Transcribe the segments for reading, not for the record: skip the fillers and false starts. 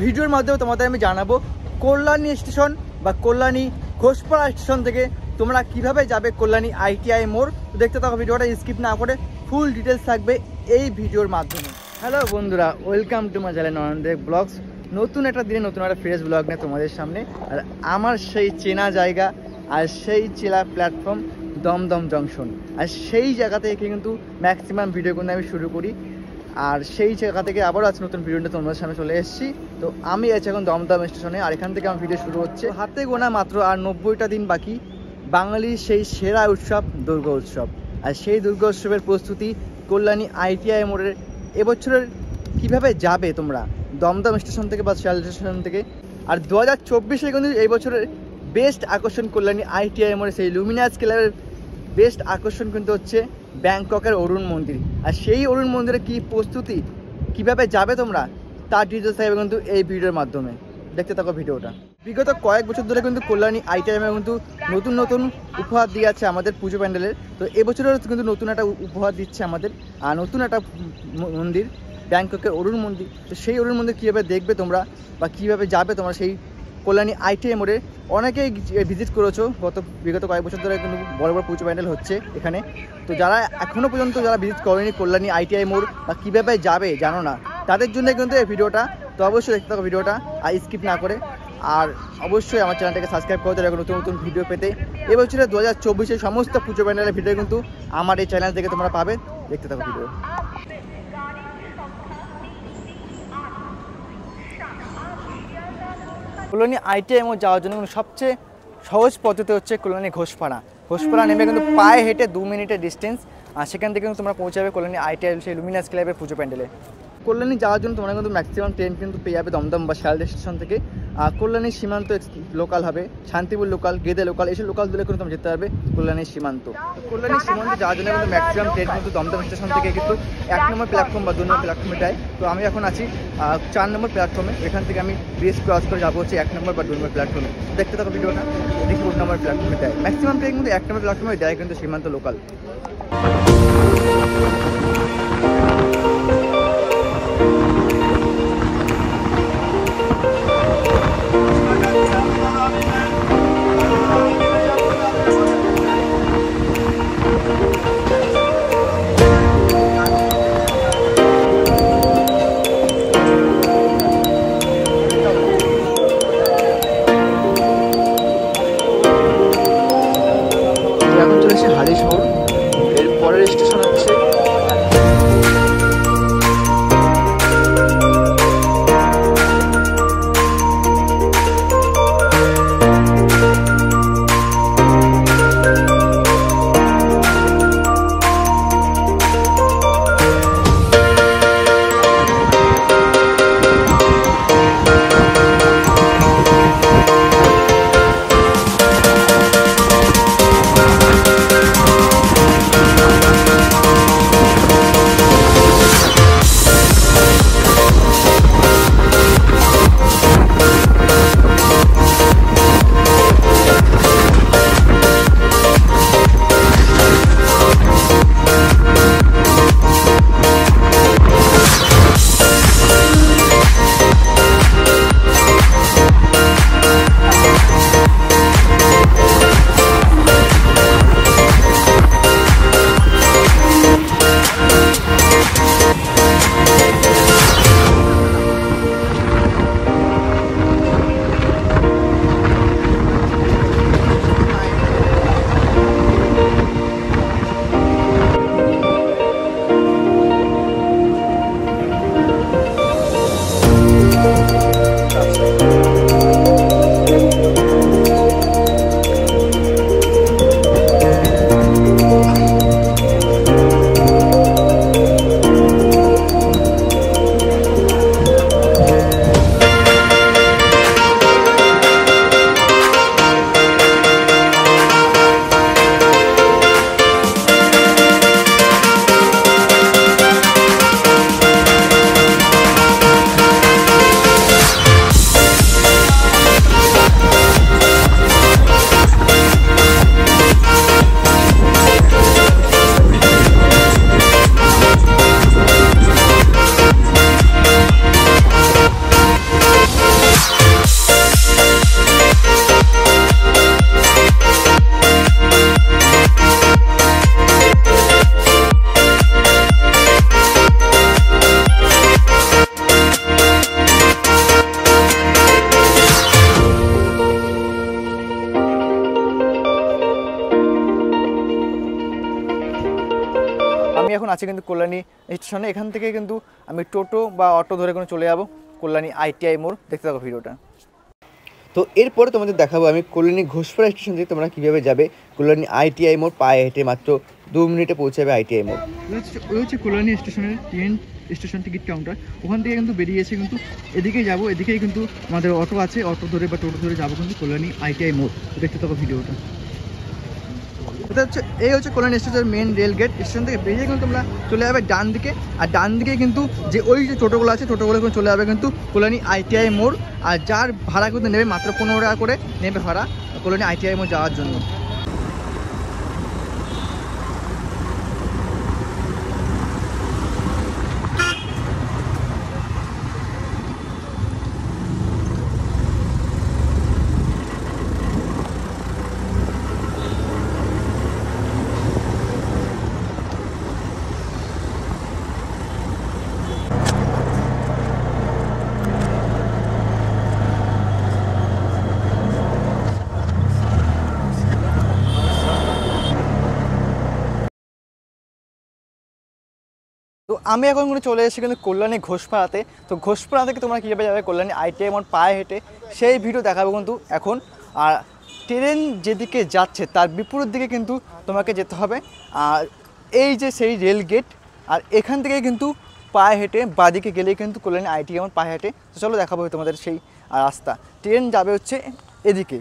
ভিডিওর মাধ্যমে তোমাদের আমি জানাবো কল্যাণী স্টেশন বা কল্যাণী ঘোষপাড়া স্টেশন থেকে তোমরা কিভাবে যাবে কল্যাণী ITI মোড়। দেখতে থাকো ভিডিওটা, স্কিপ না করে ফুল ডিটেলস থাকবে এই ভিডিওর মাধ্যমে। হ্যালো বন্ধুরা, welcome to my channel Nayandev blogs. নতুন একটা দিনে নতুন একটা ফ্রেশ ব্লগ নিয়ে তোমাদের সামনে। আর আমার সেই চেনা জায়গা আর সেই চেনা প্ল্যাটফর্ম দমদম জংশন, আর সেই জায়গা থেকে কিন্তু ম্যাক্সিমাম ভিডিও কিন্তু আমি শুরু করি। আর সেই জায়গা থেকে আবারও আজ নতুন ভিডিওটা তোমাদের সামনে চলে এসেছি। তো আমি আছি এখন দমদম স্টেশনে, আর এখান থেকে আমার ভিডিও শুরু হচ্ছে। হাতে গোনা মাত্র আর 90টা দিন বাকি বাঙালির সেই সেরা উৎসব দুর্গা উৎসব। আর সেই দুর্গা উৎসবের প্রস্তুতি কল্যাণী ITI মোড়ের এবছরের কিভাবে যাবে তোমরা দমদম স্টেশন থেকে বা শিয়ালদা স্টেশন থেকে। আর 2024-এ কিন্তু এই বছরের বেস্ট আকর্ষণ কল্যাণী ITI মোড়ে সেই লুমিনাস ক্লাবের বেস্ট আকর্ষণ কিন্তু হচ্ছে ব্যাংককের অরুণ মন্দির। আর সেই অরুণ মন্দিরে কি প্রস্তুতি, কিভাবে যাবে তোমরা, তার ডিটেলস থাকবে কিন্তু এই ভিডিওর মাধ্যমে। দেখতে থাকো ভিডিওটা। বিগত কয়েক বছর ধরে কিন্তু কল্যাণী ITI কিন্তু নতুন নতুন উপহার দিয়ে যাচ্ছে আমাদের পুজো প্যান্ডেলের। তো এবছরেও কিন্তু নতুন একটা উপহার দিচ্ছে আমাদের, আর নতুন একটা মন্দির ব্যাংককের অরুণ মন্দির। তো সেই অরুণ মন্দির কীভাবে দেখবে তোমরা বা কীভাবে যাবে তোমরা সেই কল্যাণী ITI মোড়ে। অনেকেই ভিজিট করেছো বিগত কয়েক বছর ধরে কিন্তু বড় বড় পুজো প্যান্ডেল হচ্ছে এখানে। তো যারা এখনও পর্যন্ত যারা ভিজিট করেনি কল্যাণী ITI মোড় বা কীভাবে যাবে জানো না, তাদের জন্য কিন্তু এই ভিডিওটা। তো অবশ্যই দেখতে থাকো ভিডিওটা আর স্কিপ না করে। আর অবশ্যই আমার চ্যানেলটাকে সাবস্ক্রাইব করতে হবে নতুন নতুন ভিডিও পেতে। এবছরে 2024-এর সমস্ত পুজো প্যান্ডেলের ভিডিও কিন্তু আমার এই চ্যানেল থেকে তোমরা পাবে। দেখতে থাকো ভিডিও। কল্যাণী ITI মোড় যাওয়ার জন্য সবচেয়ে সহজ পদ্ধতি হচ্ছে কল্যাণী ঘোষপাড়া নেমে কিন্তু পায়ে হেঁটে 2 মিনিটের ডিস্টেন্স। আর সেখান থেকে কিন্তু তোমরা পৌঁছাবে কল্যাণী ITI সেই লুমিনাস ক্লাবের পুজো প্যান্ডেলে। কল্যাণী যাওয়ার জন্য তোমরা কিন্তু ম্যাক্সিমাম ট্রেন কিন্তু পেয়ে যাবে দমদম বা শিয়ালদা স্টেশন থেকে। আর কল্যাণী সীমান্ত লোকাল হবে, শান্তিপুর লোকাল, গেদে লোকাল, এইসব লোকাল দিলে কিন্তু তোমরা যেতে পারবে কল্যাণী সীমান্ত। কল্যাণী সীমান্তে যাওয়ার জন্য কিন্তু ম্যাক্সিমাম ট্রেন কিন্তু দমদম স্টেশন থেকে কিন্তু 1 নম্বর প্ল্যাটফর্ম বা 2 নম্বর প্ল্যাটফর্মে যায়। তো আমি এখন আছি 4 নম্বর প্ল্যাটফর্মে। এখান থেকে আমি ব্রিজ ক্রস করে যাবো হচ্ছে 1 নম্বর বা 2 নম্বর প্ল্যাটফর্মে। দেখতে থাকো ভিডিওটা, দেখি 2 নম্বর প্ল্যাটফর্মে দেয়। ম্যাক্সিমাম ট্রেন কিন্তু 1 নম্বর প্ল্যাটফর্মে দেয় কিন্তু সীমান্ত লোকাল। এখন চলেছে হালিশহর। এর পরের স্টেশন হচ্ছে আছে কিন্তু কল্যাণী স্টেশনে। এখান থেকে কিন্তু আমি টোটো বা অটো ধরে কোনো চলে যাবো কল্যাণী ITI মোড়। দেখতে থাকো ভিডিওটা। তো এরপরে তোমাদের দেখাবো আমি কল্যাণী ঘোষপাড়া স্টেশন থেকে তোমরা কীভাবে যাবে কল্যাণী ITI মোড়। পায়ে হেঁটে মাত্র 2 মিনিটে পৌঁছে যাবে ITI মোড়। ওই হচ্ছে কল্যাণী স্টেশনের ট্রেন স্টেশন টিকিট কাউন্টার। ওখান থেকে কিন্তু বেরিয়েছে কিন্তু এদিকেই যাবো, এদিকেই কিন্তু আমাদের অটো আছে, অটো ধরে বা টোটো ধরে যাবো কিন্তু কল্যাণী ITI মোড়। দেখতে থাকো ভিডিওটা। এটা হচ্ছে এই হচ্ছে কল্যাণী স্টেশনের মেন রেল গেট। স্টেশন থেকে বেরিয়ে কিন্তু তোমরা চলে যাবে ডান দিকে, আর ডান দিকে কিন্তু যে ওই যে টোটোগুলো আছে টোটোগুলো কিন্তু চলে যাবে কিন্তু কল্যাণী ITI মোড়। আর যার ভাড়া কিন্তু নেবে মাত্র 15 টাকা করে নেবে ভাড়া কল্যাণী ITI মোড় যাওয়ার জন্য। তো আমি এখন কিন্তু চলে এসেছি কিন্তু কল্যাণী ঘোষপাড়াতে। তো ঘোষপাড়া থেকে তোমরা কীভাবে যাবে কল্যাণী ITI মোড় পায়ে হেঁটে সেই ভিডিও দেখাবো কিন্তু এখন। আর ট্রেন যেদিকে যাচ্ছে তার বিপরীত দিকে কিন্তু তোমাকে যেতে হবে। আর এই যে সেই রেল গেট, আর এখান থেকে কিন্তু পায়ে হেঁটে বাদিকে গেলেই কিন্তু কল্যাণী ITI মোড় পায়ে হেঁটে। তো চলো দেখাবো তোমাদের সেই রাস্তা। ট্রেন যাবে হচ্ছে এদিকে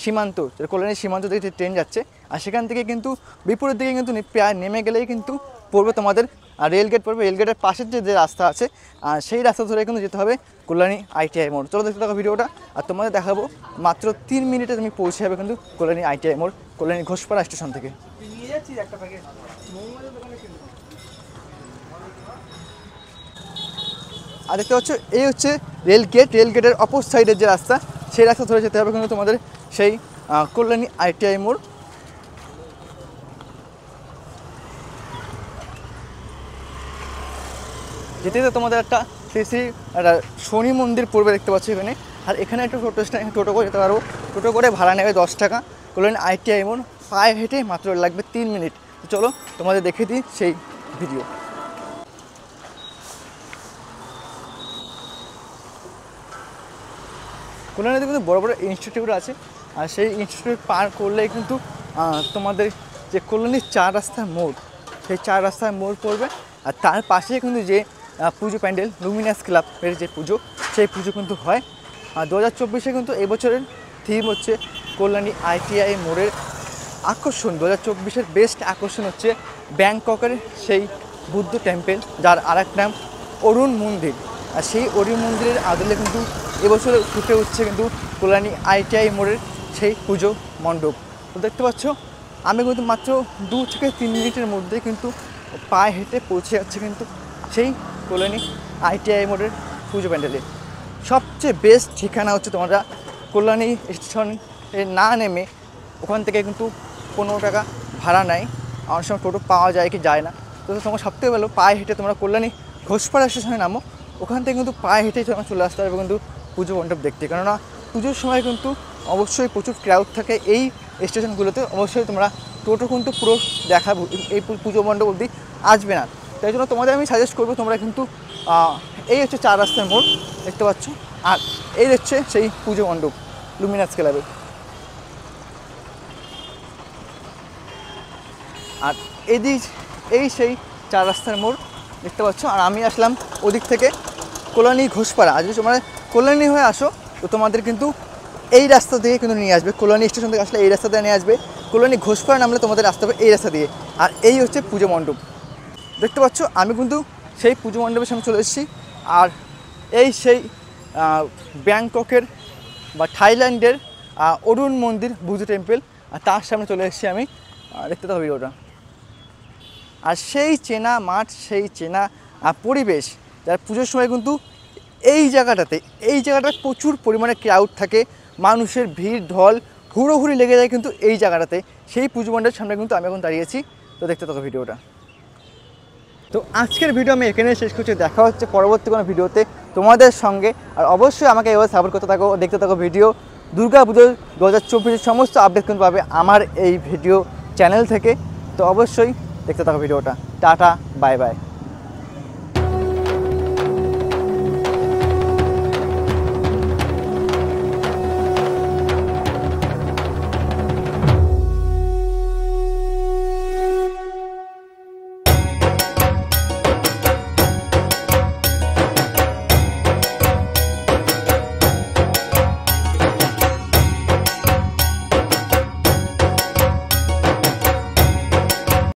সীমান্ত, কল্যাণী সীমান্ত দিকে ট্রেন যাচ্ছে। আর সেখান থেকে কিন্তু বিপরীত দিকে কিন্তু প্রায় নেমে গেলেই কিন্তু পড়বে তোমাদের রেল গেট পড়বে। রেল গেটের পাশের যে রাস্তা আছে সেই রাস্তা ধরে কিন্তু যেতে হবে কল্যাণী ITI মোড়। চলো দেখতে থাকো ভিডিওটা। আর তোমাদের দেখাবো মাত্র 3 মিনিটে তুমি পৌঁছে যাবে কিন্তু কল্যাণী ITI মোড় কল্যাণী ঘোষপাড়া স্টেশন থেকে। আর দেখতে পাচ্ছ এই হচ্ছে রেল গেট। রেল গেটের অপর সাইডের যে রাস্তা সেই রাস্তা ধরে যেতে হবে কিন্তু তোমাদের সেই কল্যাণী ITI মোড়। যেতে তোমাদের একটা একটা শনি মন্দির পড়বে দেখতে পাচ্ছ এখানে। আর এখানে একটা টোটো করে যেতে পারবো। টোটো করে ভাড়া নেবে 10 টাকা। কল্যাণী ITI মোড় পায়ে হেঁটে মাত্র লাগবে 3 মিনিট। তো চলো তোমাদের দেখে দিই সেই ভিডিও। কল্যাণীতে কিন্তু বড় বড় ইনস্টিটিউট আছে। আর সেই ইনস্টিটিউট পার করলেই কিন্তু তোমাদের যে কল্যাণীর 4 রাস্তার মোড়, সেই 4 রাস্তার মোড় পড়বে। আর তার পাশে কিন্তু যে পুজো প্যান্ডেল লুমিনাস ক্লাবের যে পুজো, সেই পুজো কিন্তু হয়। আর 2024-এ কিন্তু এবছরের থিম হচ্ছে কল্যাণী ITI মোড়ের আকর্ষণ। 2024-এর বেস্ট আকর্ষণ হচ্ছে ব্যাংককের সেই বুদ্ধ টেম্পেল, যার আরেক নাম অরুণ মন্দির। আর সেই অরুণ মন্দিরের আদলে কিন্তু এবছরে ফুটে উঠছে কিন্তু কল্যাণী ITI মোড়ের সেই পুজো মণ্ডপ। তো দেখতে পাচ্ছ আমি কিন্তু মাত্র 2 থেকে 3 মিনিটের মধ্যে কিন্তু পায়ে হেঁটে পৌঁছে যাচ্ছে কিন্তু সেই কল্যাণী ITI মোড়ের পুজো প্যান্ডেলে। সবচেয়ে বেস্ট ঠিকানা হচ্ছে তোমরা কল্যাণী স্টেশনে না নেমে ওখান থেকে কিন্তু 15 টাকা ভাড়া নেয়। অনেক সময় টোটো পাওয়া যায় কি যায় না। তো তোমার সবথেকে ভালো পায়ে হেঁটে তোমরা কল্যাণী ঘোষপাড়া স্টেশনে নামো। ওখান থেকে কিন্তু পায়ে হেঁটেই তোমরা চলে আসতে পারবে কিন্তু পুজো মণ্ডপ দেখতে। কেননা পুজোর সময় কিন্তু অবশ্যই প্রচুর ক্রাউড থাকে এই স্টেশনগুলোতে। অবশ্যই তোমরা টোটো কিন্তু পুরো দেখাবো এই পুজো মণ্ডপ অবধি আসবে না। তাই জন্য তোমাদের আমি সাজেস্ট করবো তোমরা কিন্তু এই হচ্ছে 4 রাস্তার মোড় দেখতে পাচ্ছ। আর এই হচ্ছে সেই পুজো মণ্ডপ লুমিনাস ক্লাবের। আর এই সেই 4 রাস্তার মোড় দেখতে পাচ্ছ। আর আমি আসলাম ওদিক থেকে কল্যাণী ঘোষপাড়া। আর যদি তোমরা কল্যাণী হয়ে আসো তো তোমাদের কিন্তু এই রাস্তা দিয়ে কিন্তু নিয়ে আসবে। কল্যাণী স্টেশন থেকে আসলে এই রাস্তা দিয়ে নিয়ে আসবে। কল্যাণী ঘোষপাড়া নামলে তোমাদের আসতে হবে এই রাস্তা দিয়ে। আর এই হচ্ছে পুজো মণ্ডপ দেখতে পাচ্ছ। আমি কিন্তু সেই পুজো মণ্ডপের সামনে চলে এসেছি। আর এই সেই ব্যাংককের বা থাইল্যান্ডের অরুণ মন্দির বুদ্ধ টেম্পল, আর তার সামনে চলে এসেছি আমি। দেখতে তো ভিডিওটা। আর সেই চেনা মাঠ, সেই চেনা পরিবেশ, যার পুজোর সময় কিন্তু এই জায়গাটাতে প্রচুর পরিমাণে ক্রাউড থাকে, মানুষের ভিড় ঢল হুড়োহুড়ি লেগে যায় কিন্তু এই জায়গাটাতে। সেই পুজো মণ্ডপের সামনে কিন্তু আমি এখন দাঁড়িয়েছি। তো দেখতে থাকো ভিডিওটা। তো আজকের ভিডিও আমি এখানে শেষ করছি। দেখা হচ্ছে পরবর্তী কোনো ভিডিওতে তোমাদের সঙ্গে। আর অবশ্যই আমাকে এভাবে সাপোর্ট করতে থাকো, দেখতে থাকো ভিডিও। দুর্গা পুজোর 2024-এর সমস্ত আপডেট কিন্তু পাবে আমার এই ভিডিও চ্যানেল থেকে। তো অবশ্যই দেখতে থাকো ভিডিওটা। Tata, bye bye.